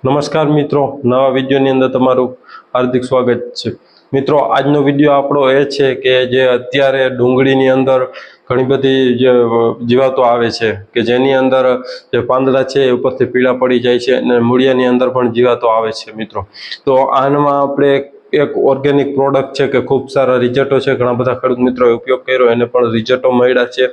નમસ્કાર મિત્રો, નવા વિડીયોની અંદર તમારું હાર્દિક સ્વાગત છે। મિત્રો, આજનો વિડીયો આપણો એ છે કે જે અત્યારે ડુંગળીની અંદર ઘણી બધી જે જીવાતો આવે છે કે જેની અંદર જે પાંદડા છે એ ઉપરથી પીળા પડી જાય છે અને મૂળિયાની અંદર પણ જીવાતો આવે છે। મિત્રો, તો આમાં આપણે એક ઓર્ગેનિક પ્રોડક્ટ છે કે ખૂબ સારા રિઝલ્ટો છે, ઘણા બધા ખેડૂત મિત્રોએ ઉપયોગ કર્યો, એને પણ રિઝલ્ટો મળ્યા છે,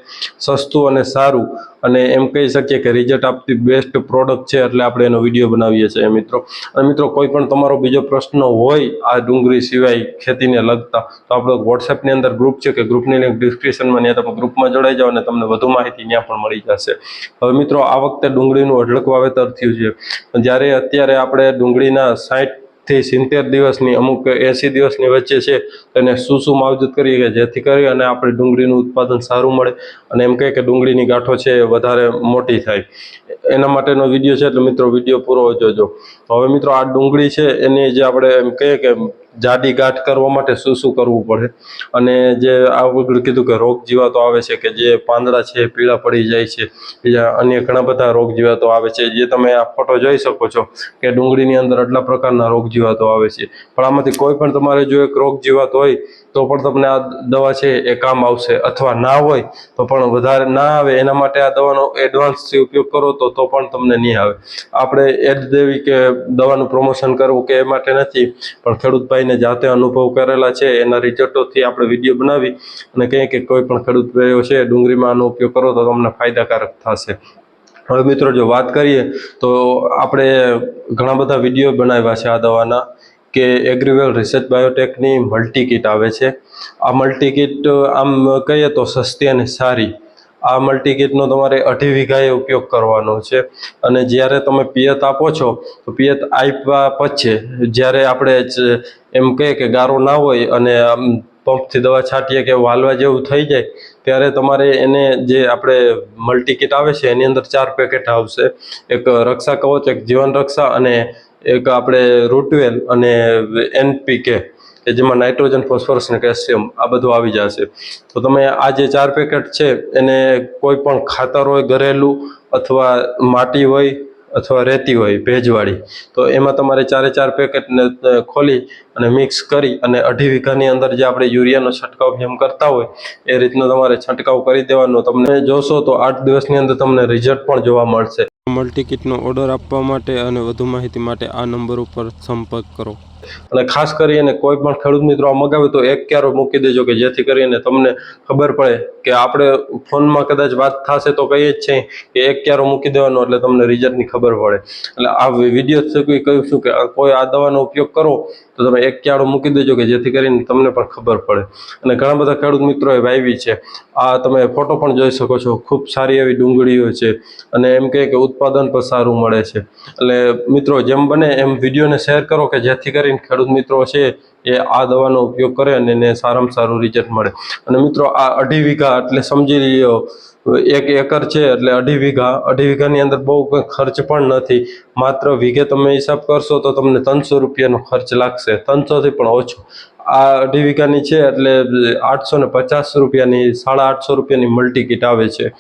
સસ્તું અને સારું, અને એમ કહી શકીએ કે રિઝલ્ટ આપતી બેસ્ટ પ્રોડક્ટ છે, એટલે આપણે એનો વિડીયો બનાવીએ છીએ મિત્રો। અને મિત્રો, કોઈ પણ તમારો બીજો પ્રશ્ન હોય આ ડુંગળી સિવાય ખેતીને લગતા, તો આપણો વોટ્સએપની અંદર ગ્રુપ છે કે ગ્રુપની લિંક ડિસ્ક્રિપ્શનમાં, ત્યાં તમે ગ્રુપમાં જોડાઈ જાઓ અને તમને વધુ માહિતી ત્યાં પણ મળી જશે। હવે મિત્રો, આ વખતે ડુંગળીનું અઢળક વાવેતર થયું છે, જ્યારે અત્યારે આપણે ડુંગળીના 60 થી 70 દિવસની, અમુક 80 દિવસની વચ્ચે છે, તેને શું માવજત કરીએ કે જેથી કરી અને આપણે ડુંગળીનું ઉત્પાદન સારું મળે અને એમ કહે કે ડુંગળીની ગાંઠો છે એ વધારે મોટી થાય, એના માટેનો વિડીયો છે, એટલે મિત્રો વિડીયો પૂરો જોજો। હવે મિત્રો, આ ડુંગળી છે એની જે આપણે એમ કહીએ કે જાડી ગાંઠ કરવા માટે શું કરવું પડે, અને જે આગળ કીધું કે રોગ જીવાતો આવે છે કે જે પાંદડા છે પીળા પડી જાય છે, બીજા અન્ય ઘણા બધા રોગ જીવાતો આવે છે, જે તમે આ ફોટો જોઈ શકો છો કે ડુંગળીની અંદર આટલા પ્રકારના રોગ જીવાતો આવે છે, પણ આમાંથી કોઈ પણ તમારે જો એક રોગ જીવાત હોય તો પણ તમને આ દવા છે એ કામ આવશે, અથવા ના હોય તો પણ વધારે ના આવે એના માટે આ દવાનો એડવાન્સથી ઉપયોગ કરો તો પણ તમને નહીં આવે। આપણે એડ દેવી કે દવાનું પ્રમોશન કરવું કે એ માટે નથી, પણ ખેડૂત ભાઈને જાતે અનુભવ કરેલા છે એના રિઝલ્ટોથી આપણે વિડીયો બનાવી અને કહીએ કે કોઈ પણ ખેડૂત ભાઈઓ છે ડુંગળીમાં આનો ઉપયોગ કરો તો તમને ફાયદાકારક થશે। હવે મિત્રો, જો વાત કરીએ તો આપણે ઘણા બધા વિડીયો બનાવ્યા છે આ દવાના, કે એગ્રીવેલ રિસર્ચ બાયોટેકની મલ્ટી કીટ આવે છે। આ મલ્ટી કીટ આમ કહીએ તો સસ્તી અને સારી। આ મલ્ટી કીટનો તમારે 2.5 વીઘાએ ઉપયોગ કરવાનો છે, અને જ્યારે તમે પિયત આપો છો તો પિયત આપ્યા પછી જ્યારે આપણે એમ કહીએ કે ગારો ના હોય અને આમ પંપથી દવા છાંટીએ કે વાલવા જેવું થઈ જાય, ત્યારે તમારે એને જે આપણે મલ્ટી કીટ આવે છે એની અંદર 4 પેકેટ આવશે, એક રક્ષા કવચ, એક જીવન રક્ષા, અને એક આપણે રૂટવેલ અને NPK, કે જેમાં નાઇટ્રોજન, ફોસ્ફરસ અને કેલ્શિયમ આ બધું આવી જશે। તો તમે આ જે 4 પેકેટ છે એને કોઈ પણ ખાતર હોય ઘરેલું, અથવા માટી હોય, અથવા રેતી હોય ભેજવાળી, તો એમાં તમારે 4 પેકેટને ખોલી અને મિક્સ કરી અને 2.5 વીઘાની અંદર જે આપણે યુરિયાનો છંટકાવ જેમ કરતા હોય એ રીતનો તમારે છંટકાવ કરી દેવાનો। તમને જોશો તો 8 દિવસની અંદર તમને રિઝલ્ટ પણ જોવા મળશે। મલ્ટી કીટનો ઓર્ડર આપવા માટે અને વધુ માહિતી માટે આ નંબર ઉપર સંપર્ક કરો। અને ખાસ કરીને કોઈ પણ ખેડૂત મિત્રો મગાવે તો એક ક્યારો મૂકી દેજો કે જેથી કરીને તમને ખબર પડે કે આપણે ફોનમાં કદાચ વાત થશે તો કહીએ જ છે કે એક ક્યારો મૂકી દેવાનો એટલે તમને રિઝલ્ટની ખબર પડે। એટલે આ વિડીયો થકી કહીશું કે કોઈ આ દવાનો ઉપયોગ કરો તો તમે એક ક્યારો મૂકી દેજો કે જેથી કરીને તમને પણ ખબર પડે। અને ઘણા બધા ખેડૂત મિત્રોએ વાવી છે, આ તમે ફોટો પણ જોઈ શકો છો, ખૂબ સારી એવી ડુંગળીઓ છે, અને એમ કહે કે ઉત્પાદન પણ સારું મળે છે। એટલે મિત્રો, જેમ બને એમ વિડીયોને શેર કરો કે જેથી કરીને ખેડૂત મિત્રો છે એ આ દવાનો ઉપયોગ કરે અને એને સારામાં સારું રિઝલ્ટ મળે। અને મિત્રો, આ 2.5 વીઘા એટલે સમજી લ્યો 1 એકર છે, એટલે 2.5 વીઘા, 2.5 વીઘાની અંદર બહુ કોઈ ખર્ચ પણ નથી, માત્ર વીઘે તમે હિસાબ કરશો તો તમને 300 રૂપિયાનો ખર્ચ લાગશે, 300 થી પણ ઓછો। આ 2.5 વીઘાની છે એટલે 850 રૂપિયાની, 850 રૂપિયાની મલ્ટી કીટ આવે છે,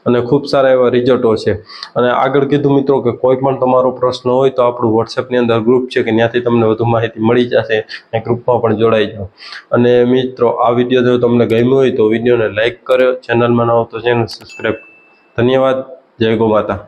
અને ખૂબ સારા એવા રિઝલ્ટો છે। અને આગળ કીધું મિત્રો કે કોઈ પણ તમારો પ્રશ્ન હોય તો આપણું વોટ્સએપની અંદર ગ્રુપ છે કે ત્યાંથી તમને વધુ માહિતી મળી જશે, એ ગ્રુપમાં પણ જોડાઈ જાઓ। અને મિત્રો, આ વિડીયો જો તમને ગમ્યો હોય તો વિડીયોને લાઇક કર્યો, ચેનલમાં ન હો તો ચેનલ સબસ્ક્રાઈબ। ધન્યવાદ। જય ગો માતા।